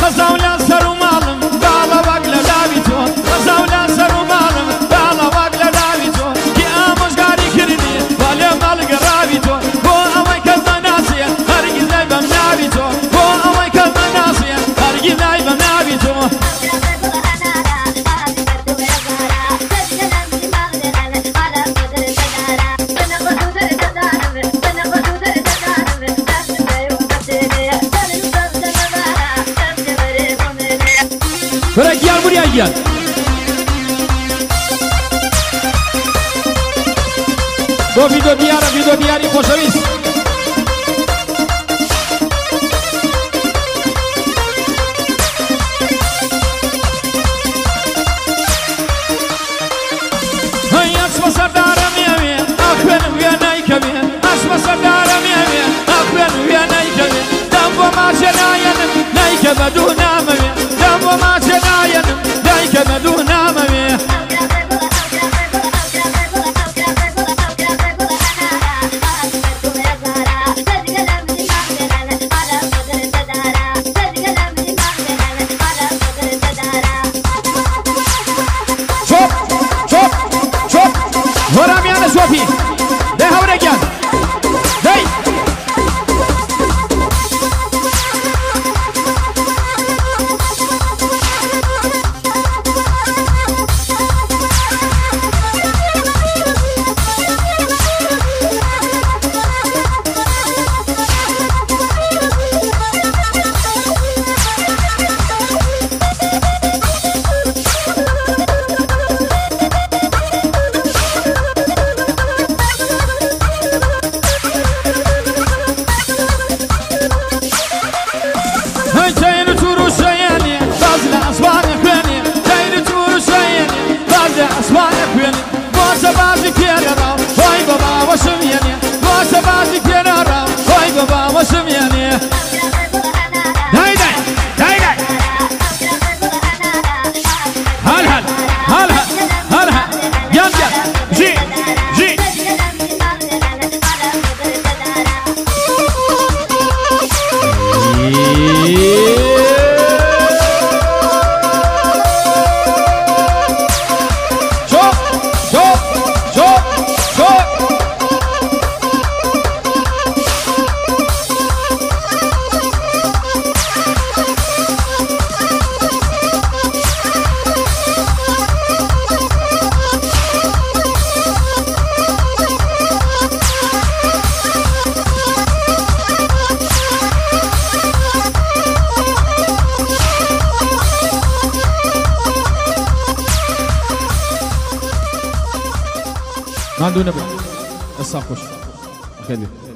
غزاولا سرو مالم بالا وقلا داویتو غزاولا سرو مالم بالا وقلا داویتو کی آموزگاری کردی ولی مالگ راویتو بو اوای کز ناسیه هرگز نبم ناویتو بو اوای کز ناسیه هرگز نبم ناویتو Bırak gel buraya gel. Do video diyari koşavis. Hay açma sardarım yemeğe, ah benim yanay kemi. Açma sardarım yemeğe, ah benim yanay kemi. Dambo macenayanım, neyke bedunamı. Dambo macenayanım, neyke bedunamı. Horamiyane Sofi, de havre gel. Hey. ما عندنا بس خوش خلي